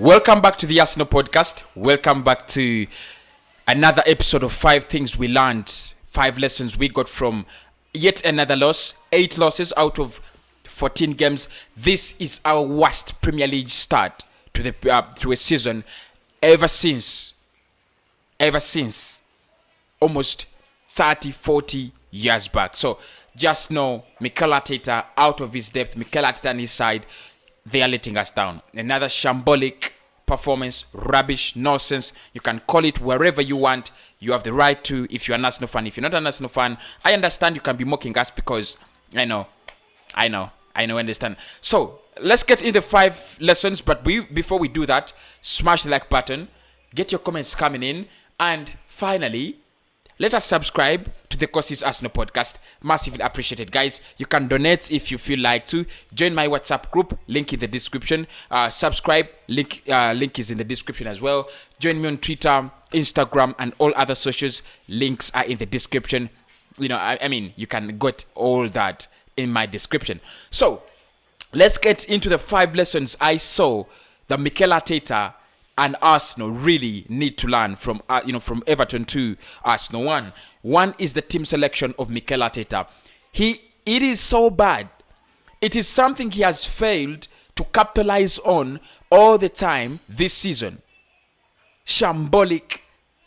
Welcome back to the Arsenal podcast. Welcome back to another episode of 5 Things We Learned. 5 lessons we got from yet another loss. 8 losses out of 14 games. This is our worst Premier League start to a season ever since almost 30-40 years back. So just know Mikel Arteta out of his depth. Mikel Arteta and his side, they are letting us down. Another shambolic performance, rubbish, nonsense. You can call it wherever you want. You have the right to, if you're an Arsenal fan. If you're not an Arsenal fan, I understand you can be mocking us because I know, understand. So let's get into 5 lessons. But before we do that, smash the like button, get your comments coming in, and finally, let us subscribe to the TROOPZ Arsenal podcast. Massively appreciated, guys. You can donate if you feel like to. Join my WhatsApp group. Link in the description. Subscribe. Link is in the description as well. Join me on Twitter, Instagram, and all other socials. Links are in the description. I mean, you can get all that in my description. So, let's get into the 5 lessons I saw that Mikel Arteta and Arsenal really need to learn from Everton to Arsenal. One is the team selection of Mikel Arteta. It is so bad. It is something he has failed to capitalize on all the time this season. Shambolic,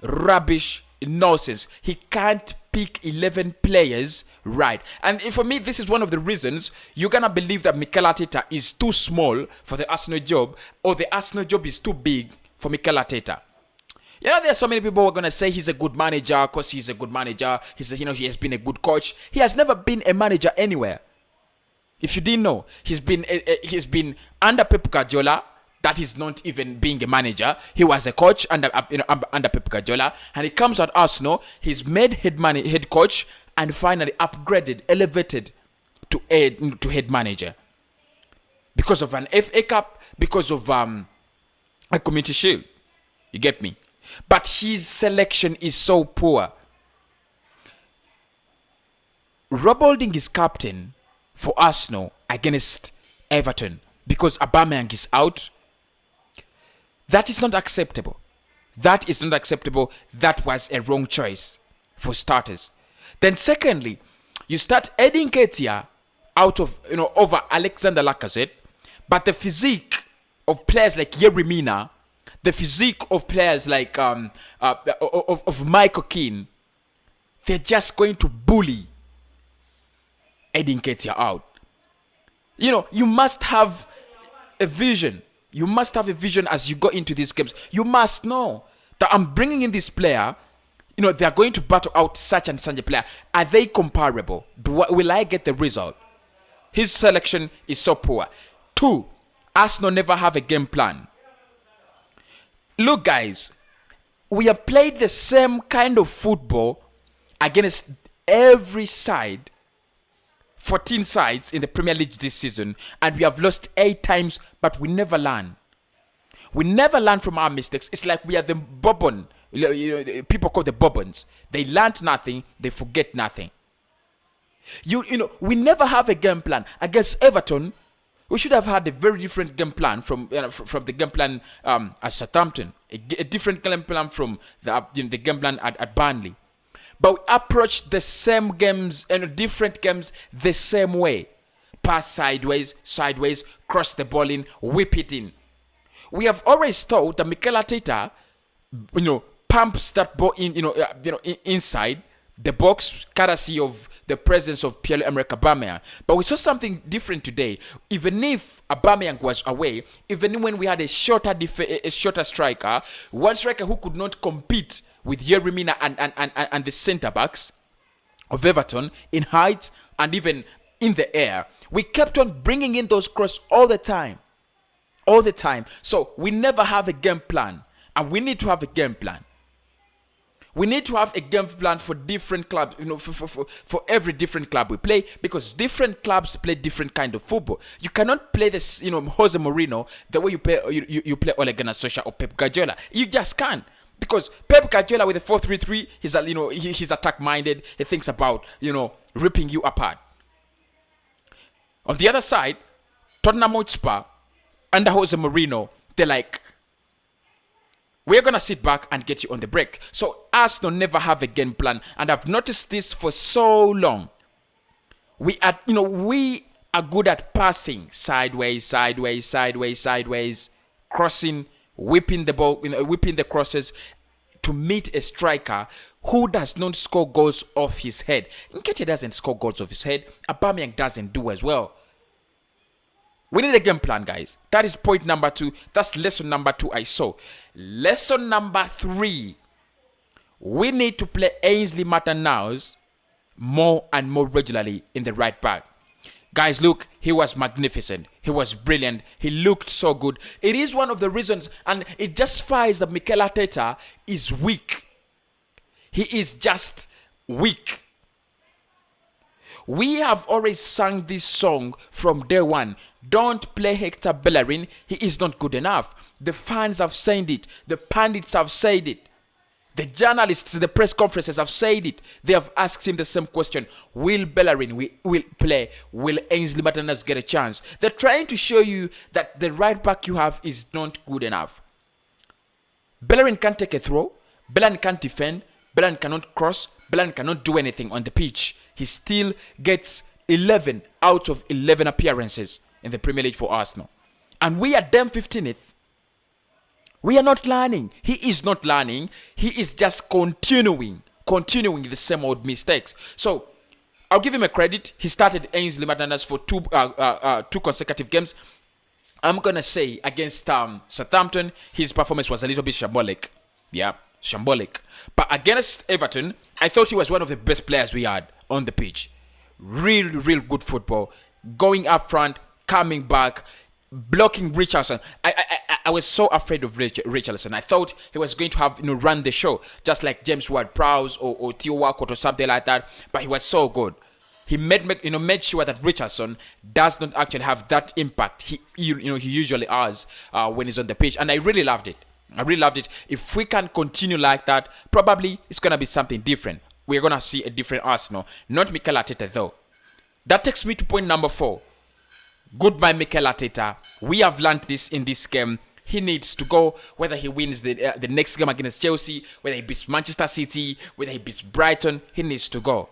rubbish, nonsense. He can't pick 11 players right. And for me, this is one of the reasons you're going to believe that Mikel Arteta is too small for the Arsenal job, or the Arsenal job is too big for Mikel Arteta. There are so many people who are going to say he's a good manager because he's a good manager. He has been a good coach. He has never been a manager anywhere. If you didn't know, he's been under Pep Guardiola. That is not even being a manager. He was a coach under Pep Guardiola, and he comes at Arsenal. He's made head coach, and finally upgraded, elevated to head manager because of an FA Cup, because of a Community Shield. You get me? But his selection is so poor. Rob Holding is captain for Arsenal against Everton because Aubameyang is out. That is not acceptable. That was a wrong choice for starters. Then secondly, you start Eddie Nketiah out of over Alexander Lacazette, but the physique of players like Yerry Mina, the physique of players like of Michael Keane, they're just going to bully Eddie Nketiah out. You must have a vision. You must have a vision as you go into these games. You must know that I'm bringing in this player. They are going to battle out such and such a player. Are they comparable? Will I get the result? His selection is so poor. 2, Arsenal never have a game plan. Look, guys, we have played the same kind of football against every side, 14 sides in the Premier League this season, and we have lost 8 times, but we never learn. We never learn from our mistakes. It's like we are the Bourbon. People call the Bourbons. They learned nothing, they forget nothing. We never have a game plan. Against Everton, we should have had a very different game plan from the game plan at Southampton. A different game plan from the game plan at Burnley. But we approached the same games and different games the same way. Pass sideways, cross the ball in, whip it in. We have always thought that Mikel Arteta, pumps that ball in, inside the box, courtesy of the presence of Pierre-Emerick Aubameyang. But we saw something different today. Even if Aubameyang was away, even when we had a shorter striker, one striker who could not compete with Yerry Mina and the centre backs of Everton in height and even in the air, we kept on bringing in those crosses all the time. So we never have a game plan, and we need to have a game plan. We need to have a game plan for different clubs, for every different club we play, because different clubs play different kind of football. You cannot play this, Jose Mourinho the way you play Ole Gunnar Solskjaer or Pep Guardiola. You just can't, because Pep Guardiola with a 4-3-3, he's attack minded. He thinks about ripping you apart. On the other side, Tottenham Hotspur under Jose Mourinho, they're like We're going to sit back and get you on the break. So Arsenal never have a game plan. And I've noticed this for so long. We are good at passing sideways, crossing, whipping the ball, whipping the crosses to meet a striker who does not score goals off his head. Nketiah doesn't score goals off his head. Aubameyang doesn't do as well. We need a game plan, guys. That is point number 2. That's lesson number 2 I saw. Lesson number 3. We need to play Ainsley Maitland-Niles more and more regularly in the right back. Guys, look, he was magnificent. He was brilliant. He looked so good. It is one of the reasons, and it justifies that Mikel Arteta is weak. He is just weak. We have always sung this song from day one. Don't play Hector Bellerin. He is not good enough. The fans have said it. The pundits have said it. The journalists, the press conferences have said it. They have asked him the same question. Will Bellerin will play? Will Ainsley Maitland-Niles get a chance? They're trying to show you that the right back you have is not good enough. Bellerin can't take a throw. Bellerin can't defend. Bellerin cannot cross. Bellerin cannot do anything on the pitch. He still gets 11 out of 11 appearances in the Premier League for Arsenal. And we are damn 15th. We are not learning. He is not learning. He is just continuing the same old mistakes. So, I'll give him a credit. He started Ainsley Maitland-Niles for two consecutive games. I'm going to say against Southampton, his performance was a little bit shambolic. Yeah, shambolic. But against Everton, I thought he was one of the best players we had on the pitch. Real good football. Going up front, coming back, blocking Richarlison. I was so afraid of Richarlison. I thought he was going to have run the show, just like James Ward-Prowse or Theo Walcott or something like that. But he was so good. He made sure that Richarlison does not actually have that impact he usually has when he's on the pitch, and I really loved it. If we can continue like that, probably it's gonna be something different. We're gonna see a different Arsenal, not Mikel Arteta though. That takes me to point number 4. Goodbye, Mikel Arteta. We have learned this in this game. He needs to go, whether he wins the next game against Chelsea, whether he beats Manchester City, whether he beats Brighton, he needs to go.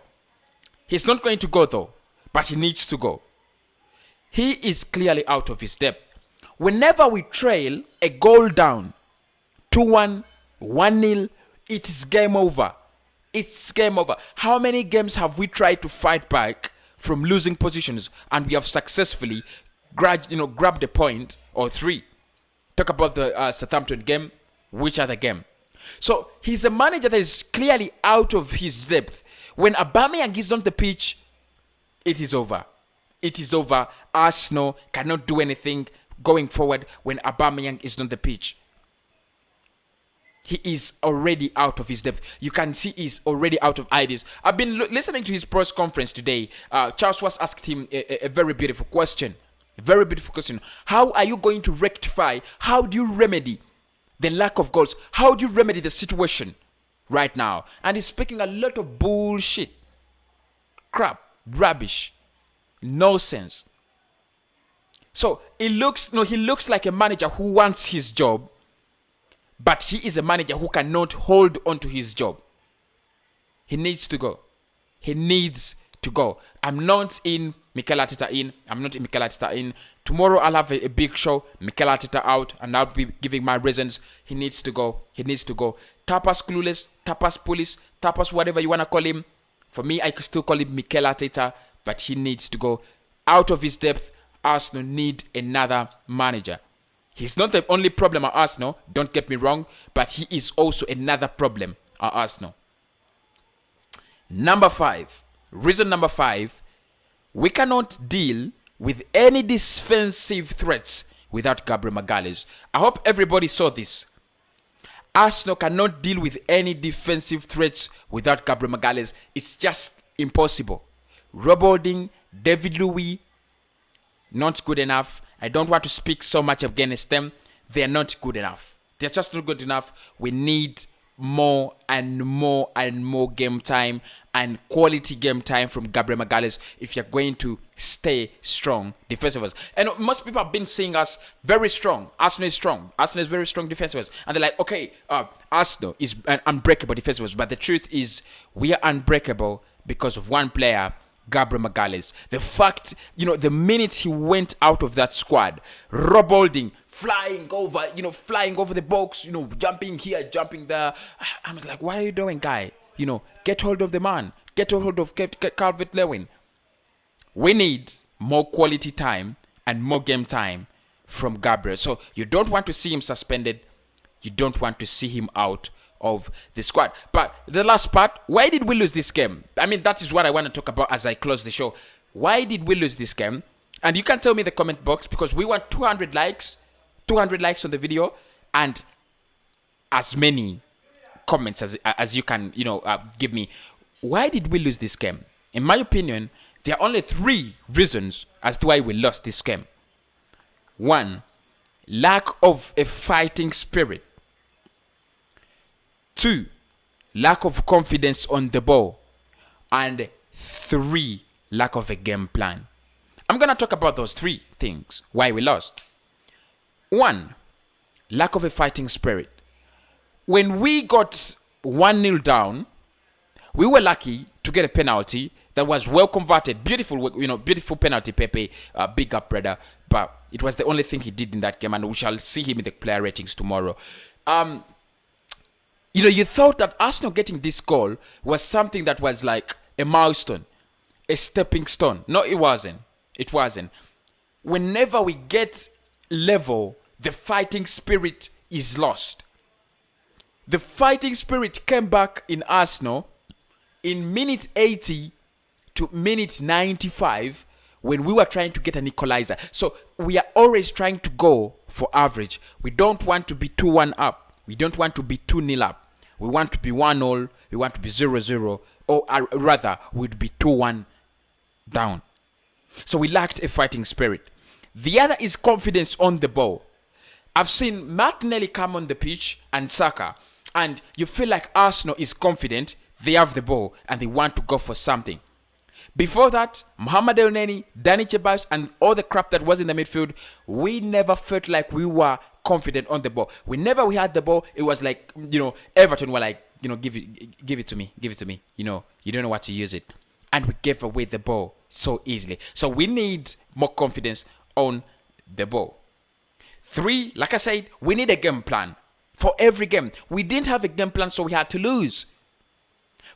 He's not going to go though, but he needs to go. He is clearly out of his depth. Whenever we trail a goal down, 2-1, 1-0, it is game over. It's game over. How many games have we tried to fight back from losing positions and we have successfully grabbed a point or 3? Talk about the Southampton game. Which other game? So he's a manager that is clearly out of his depth. When Aubameyang is on the pitch, it is over. It is over. Arsenal cannot do anything going forward when Aubameyang is on the pitch. He is already out of his depth. You can see he's already out of ideas. I've been listening to his press conference today. Charles was asked him a very beautiful question. A very beautiful question. How are you going to rectify? How do you remedy the lack of goals? How do you remedy the situation right now? And he's speaking a lot of bullshit. Crap. Rubbish. Nonsense. So he looks like a manager who wants his job, but he is a manager who cannot hold on to his job. He needs to go. He needs to go. I'm not in Mikel Arteta in. I'm not in Mikel Arteta in. Tomorrow I'll have a big show. Mikel Arteta out, and I'll be giving my reasons. He needs to go. He needs to go. Tapas clueless, tapas police, tapas whatever you want to call him. For me, I could still call him Mikel Arteta, but he needs to go. Out of his depth, Arsenal need another manager. He's not the only problem at Arsenal, don't get me wrong, but he is also another problem at Arsenal. Number 5. Reason number 5. We cannot deal with any defensive threats without Gabriel Magalhaes. I hope everybody saw this. Arsenal cannot deal with any defensive threats without Gabriel Magalhaes. It's just impossible. Rob Holding, David Luiz, not good enough. I don't want to speak so much against them. They are not good enough. They're just not good enough. We need more and more and more game time and quality game time from Gabriel Magalhaes if you're going to stay strong defensively. And most people have been seeing us very strong. Arsenal is strong. Arsenal is very strong defensively. And they're like, okay, Arsenal is an unbreakable defensively. But the truth is, we are unbreakable because of one player, Gabriel Magalhaes. The fact, the minute he went out of that squad, Rob Holding flying over the box, jumping here, jumping there. I was like, what are you doing, guy? Get hold of the man. Get hold of Calvert-Lewin. We need more quality time and more game time from Gabriel. So you don't want to see him suspended. You don't want to see him out of the squad. But the last part, why did we lose this game? I mean, that is what I want to talk about as I close the show. Why did we lose this game? And you can tell me in the comment box, because we want 200 likes on the video and as many comments as you can give me. Why did we lose this game? In my opinion, there are only 3 reasons as to why we lost this game. 1, lack of a fighting spirit. 2, lack of confidence on the ball. And 3, lack of a game plan. I'm going to talk about those 3 things why we lost. 1, lack of a fighting spirit. When we got 1-0 down, we were lucky to get a penalty that was well converted. Beautiful penalty, Pepe. Big up, brother. But it was the only thing he did in that game, and we shall see him in the player ratings tomorrow. You thought that Arsenal getting this goal was something that was like a milestone, a stepping stone. No, it wasn't. It wasn't. Whenever we get level, the fighting spirit is lost. The fighting spirit came back in Arsenal in minute 80 to minute 95 when we were trying to get an equalizer. So we are always trying to go for average. We don't want to be 2-1 up. We don't want to be 2-0 up. We want to be 1-0. We want to be 0-0. Or rather, we'd be 2-1 down. So we lacked a fighting spirit. The other is confidence on the ball. I've seen Martinelli come on the pitch and Saka, and you feel like Arsenal is confident, they have the ball, and they want to go for something. Before that, Mohamed Elneny, Danny Ceballos, and all the crap that was in the midfield, we never felt like we were confident on the ball. Whenever we had the ball, it was like, Everton were like, give it to me. You don't know what to use it. And we gave away the ball so easily. So we need more confidence on the ball. 3, like I said, we need a game plan for every game. We didn't have a game plan, so we had to lose.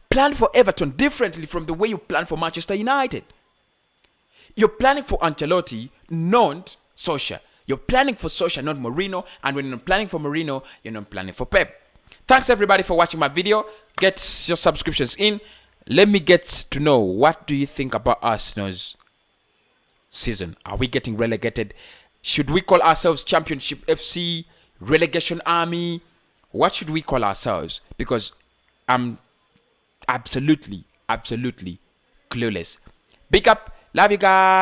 Plan for Everton differently from the way you plan for Manchester United. You're planning for Ancelotti, not Solskjaer. You're planning for Solskjaer, not Mourinho. And when you're planning for Mourinho, you're not planning for Pep. Thanks everybody for watching my video. Get your subscriptions in. Let me get to know, what do you think about Arsenal's season? Are we getting relegated? Should we call ourselves Championship FC, Relegation Army? What should we call ourselves? Because I'm absolutely clueless. Big up. Love you guys.